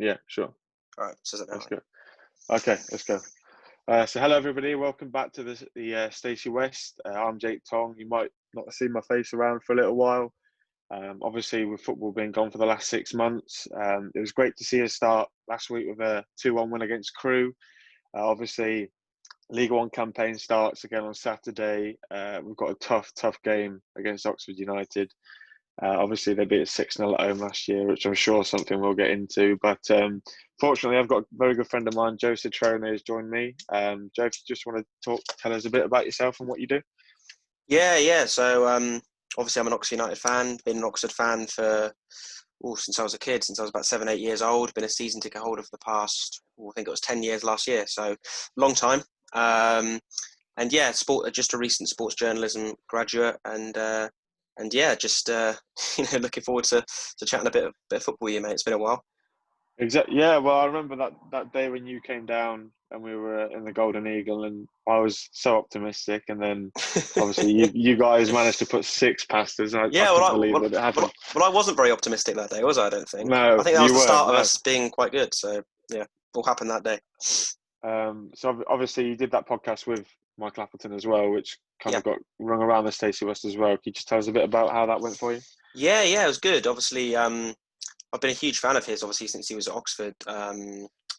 Yeah, sure. All right, says it now. Let's go. Okay, let's go. So hello everybody, welcome back to the Stacey West. I'm Jake Tong. You might not have seen my face around for a little while. Obviously, with football being gone for the last 6 months, it was great to see us start last week with a 2-1 win against Crewe. Obviously, League One campaign starts again on Saturday. We've got a tough game against Oxford United. Obviously, they beat us 6-0 at home last year, which I'm sure something we'll get into. But fortunately, I've got a very good friend of mine, Joe Citrone, has joined me. Joe, if you just want to tell us a bit about yourself and what you do. Yeah. So obviously, I'm an Oxford United fan. Been an Oxford fan since I was a kid, since I was about 7-8 years old. Been a season ticket holder for the past, I think it was 10 years last year. So long time. And yeah, just a recent sports journalism graduate, and yeah, just looking forward to chatting a bit of football with you, mate. It's been a while. Exactly. Yeah. Well, I remember that day when you came down and we were in the Golden Eagle, and I was so optimistic, and then obviously you guys managed to put 6 past us. I couldn't believe that it happened. Well, I wasn't very optimistic that day, was I? I don't think. No, I think that was you the weren't. start of us being quite good. So yeah, all happened that day. So obviously you did that podcast with Michael Appleton as well, which kind of got rung around the Stacey West as well. Can you just tell us a bit about how that went for you? Yeah, it was good. Obviously, I've been a huge fan of his, obviously, since he was at Oxford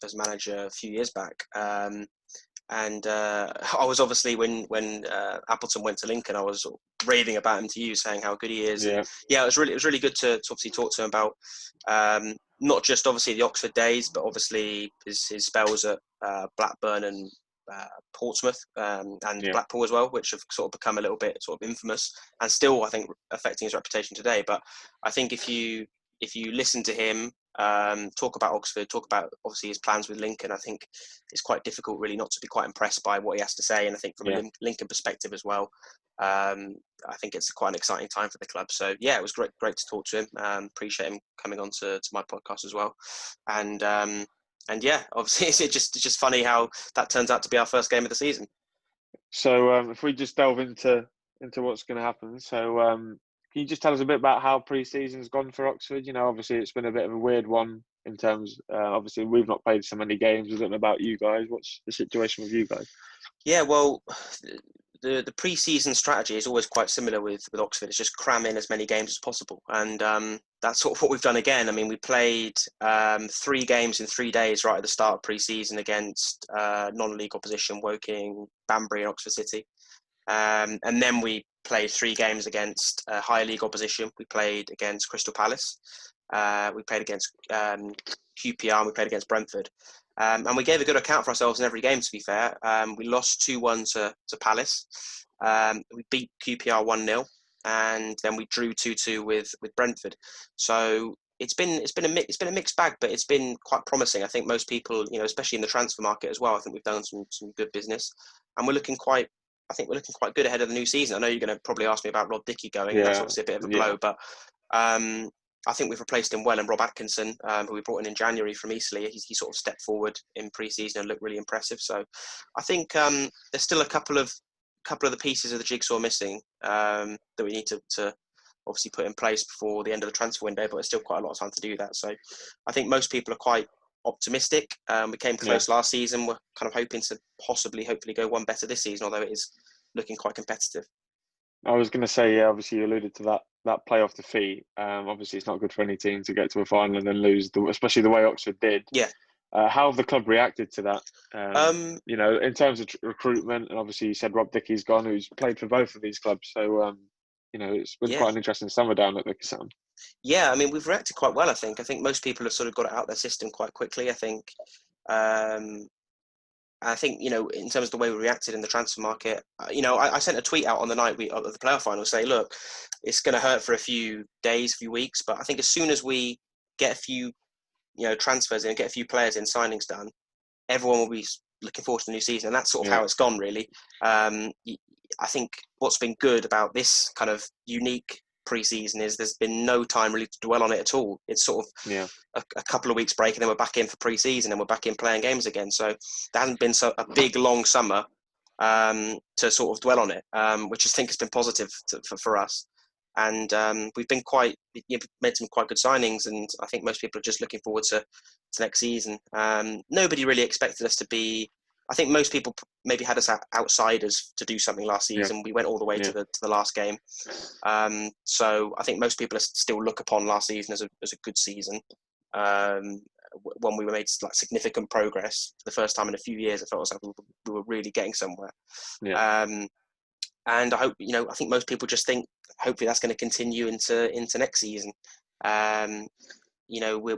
as manager a few years back. And I was obviously, when Appleton went to Lincoln, I was raving about him to you, saying how good he is. Yeah. And yeah, it was really good to obviously talk to him about not just obviously the Oxford days, but obviously his spells at Blackburn and Portsmouth and Blackpool as well, which have sort of become a little bit sort of infamous and still, I think, affecting his reputation today. But I think if you listen to him talk about Oxford, talk about obviously his plans with Lincoln, I think it's quite difficult really not to be quite impressed by what he has to say. And I think from a Lincoln perspective as well, I think it's quite an exciting time for the club. So yeah, it was great to talk to him. Appreciate him coming on to my podcast as well. And yeah, obviously it's just funny how that turns out to be our first game of the season. So if we just delve into what's going to happen, so can you just tell us a bit about how pre-season's gone for Oxford? You know, obviously it's been a bit of a weird one in terms. Obviously we've not played so many games. I don't know about you guys. What's the situation with you guys? Yeah, well, the pre-season strategy is always quite similar with Oxford. It's just cram in as many games as possible, and that's sort of what we've done again. I mean, we played 3 games in 3 days right at the start of pre-season against non-league opposition, Woking, Banbury, and Oxford City, and then we played 3 games against higher league opposition. We played against Crystal Palace, we played against QPR, and we played against Brentford. And we gave a good account for ourselves in every game, to be fair. We lost 2-1 to Palace. We beat QPR 1-0, and then we drew 2-2 with Brentford. So it's been a mixed bag, but it's been quite promising. I think most people, especially in the transfer market as well, I think we've done some good business, and we're looking quite good ahead of the new season. I know you're going to probably ask me about Rob Dickey going, and that's obviously a bit of a blow, but I think we've replaced him well, and Rob Atkinson, who we brought in January from Eastleigh, he sort of stepped forward in pre-season and looked really impressive. So I think there's still a couple of the pieces of the jigsaw missing that we need to obviously put in place before the end of the transfer window, but there's still quite a lot of time to do that. So I think most people are quite optimistic. We came close last season. We're kind of hoping to hopefully go one better this season, although it is looking quite competitive. I was going to say, obviously you alluded to that playoff defeat. Obviously it's not good for any team to get to a final and then lose, especially the way Oxford did. Yeah. How have the club reacted to that? In terms of recruitment, and obviously you said Rob Dickey's gone, who's played for both of these clubs. So, it's been quite an interesting summer down at Licker Sound. Yeah, I mean, we've reacted quite well, I think. I think most people have sort of got it out their system quite quickly, I think. I think, in terms of the way we reacted in the transfer market, I sent a tweet out on the night of the playoff final saying, look, it's going to hurt for a few days, a few weeks, but I think as soon as we get a few, transfers in and get a few players in, signings done, everyone will be looking forward to the new season. And that's sort of how it's gone, really. I think what's been good about this kind of unique pre-season is there's been no time really to dwell on it at all. It's sort of a couple of weeks break, and then we're back in for pre-season, and we're back in playing games again. So there hasn't been a big long summer to sort of dwell on it, which I think has been positive for us. And we've been made some quite good signings, and I think most people are just looking forward to next season. Nobody really expected us to be. I think most people maybe had us outsiders to do something last season. We went all the way to the last game. So I think most people still look upon last season as a good season. When we made like significant progress for the first time in a few years, I felt like we were really getting somewhere. And I hope, I think most people just think hopefully that's going to continue into next season. We're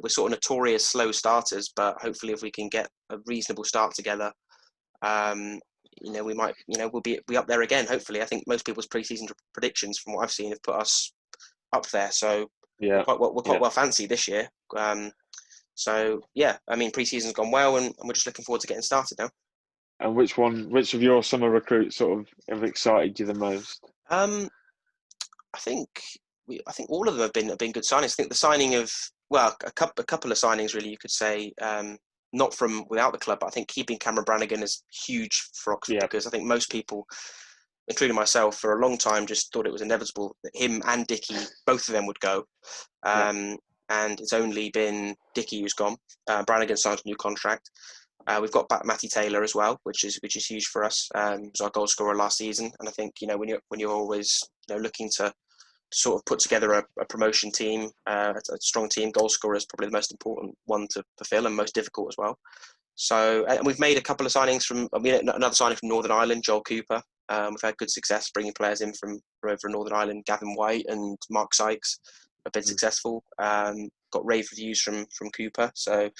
sort of notorious slow starters, but hopefully if we can get a reasonable start together, we might, we'll be up there again. Hopefully, I think most people's pre-season predictions, from what I've seen, have put us up there. So we're quite well fancy this year. Pre-season's gone well, and we're just looking forward to getting started now. And which of your summer recruits sort of have excited you the most? I think all of them have been good signings. I think the signing of a couple of signings really, you could say, not from without the club, but I think keeping Cameron Brannigan is huge for Oxford because I think most people, including myself, for a long time just thought it was inevitable that him and Dickey, both of them would go. And it's only been Dickey who's gone. Brannigan signed a new contract. We've got back Matty Taylor as well, which is huge for us. He was our goal scorer last season, and I think when you're always looking to sort of put together a promotion team, a strong team, goal scorer is probably the most important one to fulfil and most difficult as well. So, and we've made a couple of signings another signing from Northern Ireland, Joel Cooper. We've had good success bringing players in from over Northern Ireland. Gavin White and Mark Sykes have been successful. Got rave reviews from Cooper, so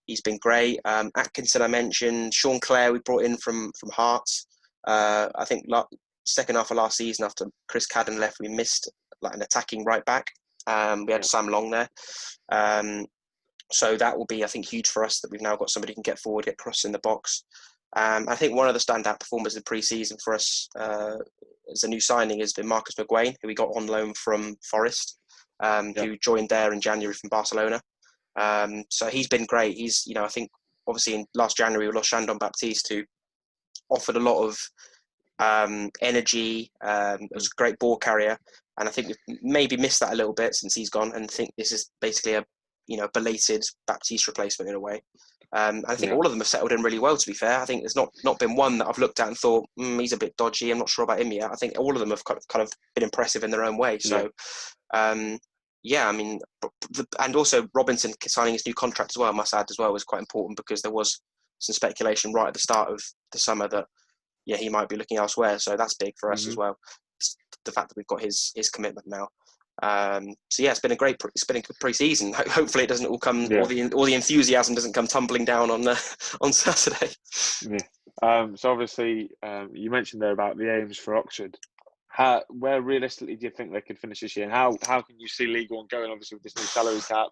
he's been great. Atkinson, I mentioned. Sean Clare, we brought in from Hearts. I think second half of last season, after Chris Cadden left, we missed like an attacking right back. We had Sam Long there. So that will be, I think, huge for us that we've now got somebody who can get forward, get crossed in the box. I think one of the standout performers in pre-season for us as a new signing has been Marcus McGuane, who we got on loan from Forest, who joined there in January from Barcelona. So he's been great. He's, I think, obviously in last January we lost Shandon Baptiste, who offered a lot of energy. It was a great ball carrier, and I think we've maybe missed that a little bit since he's gone. And I think this is basically a belated Baptiste replacement in a way. I think all of them have settled in really well. To be fair, I think there's not been one that I've looked at and thought he's a bit dodgy. I'm not sure about him yet. I think all of them have kind of been impressive in their own way. So. And also Robinson signing his new contract as well, I must add as well, was quite important because there was some speculation right at the start of the summer that he might be looking elsewhere. So that's big for us as well. The fact that we've got his commitment now. It's been a good pre-season. Hopefully it doesn't all come, all the enthusiasm doesn't come tumbling down on Saturday. So obviously you mentioned there about the aims for Oxford. Where realistically do you think they could finish this year? And how can you see League One going? Obviously with this new salary cap,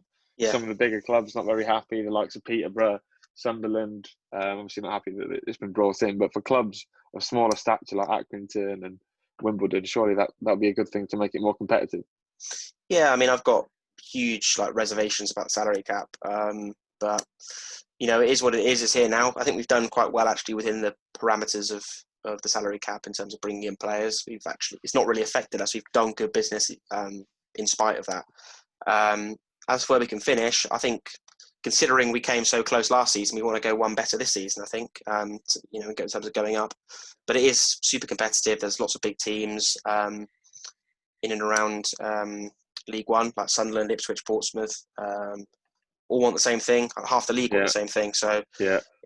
some of the bigger clubs not very happy. The likes of Peterborough, Sunderland, obviously not happy that it's been brought in. But for clubs of smaller stature like Accrington and Wimbledon, surely that'll be a good thing to make it more competitive. Yeah, I mean, I've got huge reservations about the salary cap, but it is what it is. It's here now. I think we've done quite well actually within the parameters of the salary cap in terms of bringing in players. It's not really affected us. We've done good business in spite of that. As for where we can finish, I think considering we came so close last season, we want to go one better this season, I think, in terms of going up. But it is super competitive. There's lots of big teams in and around League One, like Sunderland, Ipswich, Portsmouth, all want the same thing. Half the league want the same thing. So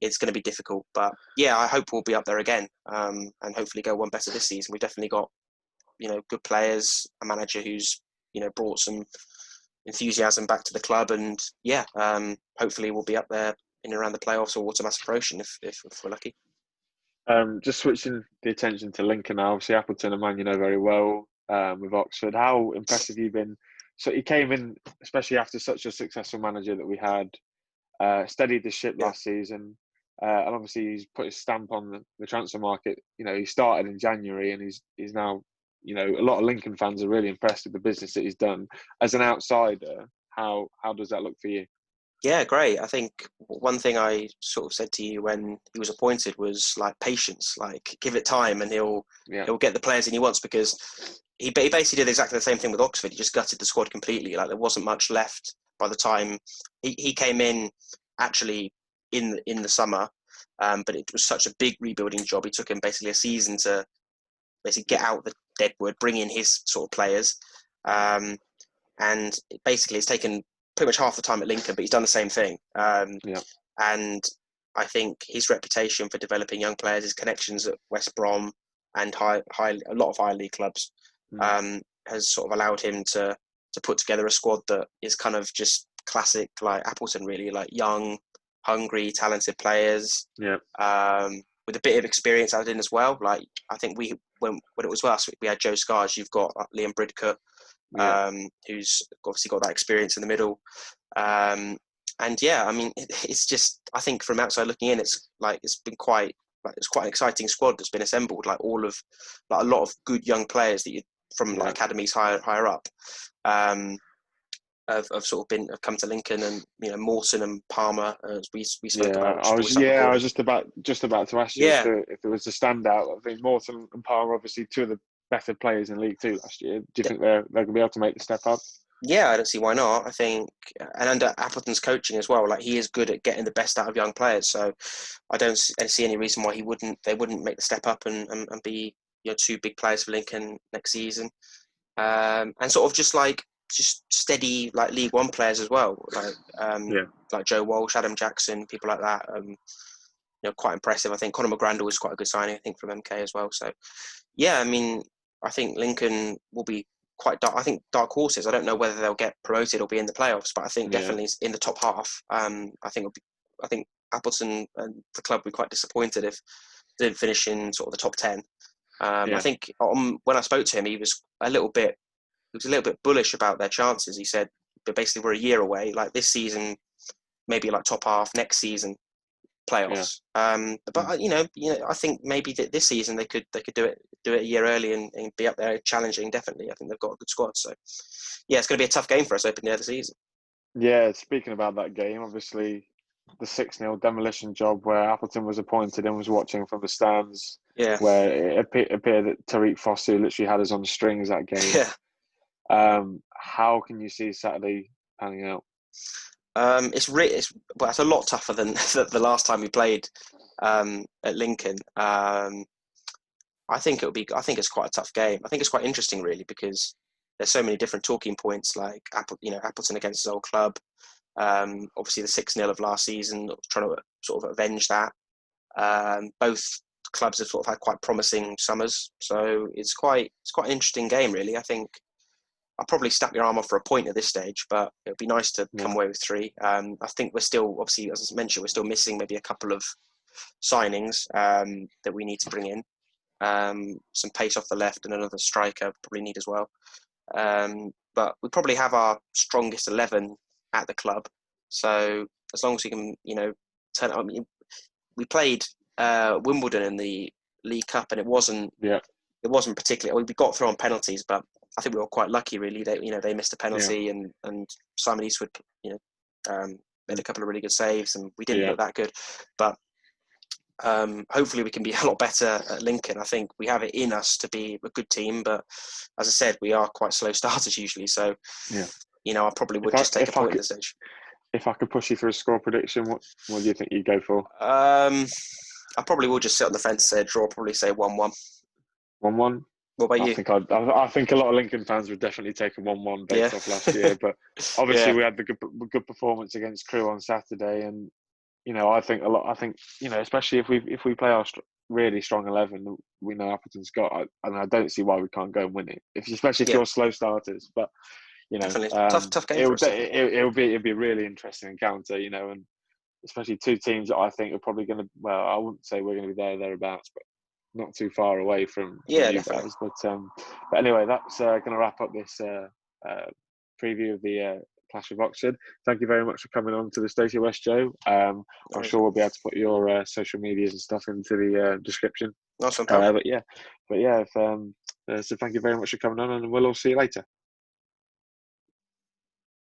it's going to be difficult. But I hope we'll be up there again and hopefully go one better this season. We've definitely got, good players, a manager who's, brought some enthusiasm back to the club. And hopefully we'll be up there in and around the playoffs or automatic promotion if we're lucky. Just switching the attention to Lincoln now. Obviously Appleton, a man you know very well with Oxford. How impressive have you been? So he came in, especially after such a successful manager that we had, steadied the ship last season. And obviously he's put his stamp on the transfer market. He started in January and he's now, a lot of Lincoln fans are really impressed with the business that he's done. As an outsider, how does that look for you? Yeah, great. I think one thing I sort of said to you when he was appointed was patience, give it time and he'll get the players in he wants, because he basically did exactly the same thing with Oxford. He just gutted the squad completely. There wasn't much left by the time he came in actually in the summer, but it was such a big rebuilding job. It took him basically a season to basically get out the deadwood, bring in his sort of players, and basically it's taken pretty much half the time at Lincoln, but he's done the same thing. And I think his reputation for developing young players, his connections at West Brom and a lot of high league clubs, has sort of allowed him to put together a squad that is kind of just classic like Appleton, really, like young, hungry, talented players. With a bit of experience added in as well. Like I think when it was us, we had Joe Scars. You've got Liam Bridcut, who's obviously got that experience in the middle. And yeah, I mean, it's just, I think from outside looking in, it's been quite an exciting squad that's been assembled. Like a lot of good young players that from like academies higher up, have come to Lincoln, and Mawson and Palmer, as we spoke about. I was just about to ask you if there was a standout. I think Mawson and Palmer, obviously two of the better players in League Two last year. Do you think they're going to be able to make the step up? Yeah, I don't see why not. I think, and under Appleton's coaching as well, like he is good at getting the best out of young players. So I don't see any reason why they wouldn't make the step up and be two big players for Lincoln next season. And sort of just steady like League One players as well, like Joe Walsh, Adam Jackson, people like that. Quite impressive. I think Conor McGrandle was quite a good signing, I think, from MK as well. So yeah, I mean, I think Lincoln will be quite dark. I think dark horses. I don't know whether they'll get promoted or be in the playoffs, but I think definitely in the top half. I think Appleton and the club would be quite disappointed if they didn't finish in sort of the top 10. I think when I spoke to him, he was a little bit bullish about their chances. He said, but basically we're a year away. Like this season, maybe like top half. Next season, playoffs. But I think maybe this season they could do it a year early and be up there challenging. Definitely, I think they've got a good squad. So yeah, it's going to be a tough game for us opening the season. Yeah, speaking about that game, obviously the 6-0 demolition job where Appleton was appointed and was watching from the stands. Yeah, where it appeared that Tariq Fosu literally had us on strings that game. Yeah. How can you see Saturday panning out? It's a lot tougher than the last time we played at Lincoln. I think it's quite a tough game. I think it's quite interesting, really, because there's so many different talking points, like Appleton against his old club. Obviously, the 6-0 of last season, trying to sort of avenge that. Both clubs have sort of had quite promising summers, so it's quite an interesting game, really. I think I'll probably snap your arm off for a point at this stage, but it would be nice to come away with 3. I think we're still, obviously, as I mentioned, we're still missing maybe a couple of signings that we need to bring in. Some pace off the left and another striker probably need as well. But we probably have our strongest 11 at the club. So as long as we can, turn it on. We played Wimbledon in the League Cup, and it wasn't particularly. We got through on penalties, but I think we were quite lucky, really. They missed a penalty, and Simon Eastwood, made a couple of really good saves, and we didn't look that good. But hopefully we can be a lot better at Lincoln. I think we have it in us to be a good team, but as I said, we are quite slow starters usually. So, I probably would just take a point at this stage. If I could push you for a score prediction, what do you think you'd go for? I probably will just sit on the fence and say draw. Probably say 1-1. 1-1. What about you? I think a lot of Lincoln fans would definitely take a 1-1 based off last year, but obviously we had the good performance against Crewe on Saturday, and I think especially if we play our really strong 11, we know Appleton's got, and I don't see why we can't go and win it. Especially if you're slow starters, but definitely tough game. It'll be a really interesting encounter, and especially two teams that I think are probably going to. Well, I wouldn't say we're going to be thereabouts, but not too far away from you guys. But anyway, that's going to wrap up this preview of the Clash of Oxford. Thank you very much for coming on to the Stacey West, Joe. I'm sure we'll be able to put your social medias and stuff into the description. Awesome. So thank you very much for coming on, and we'll all see you later.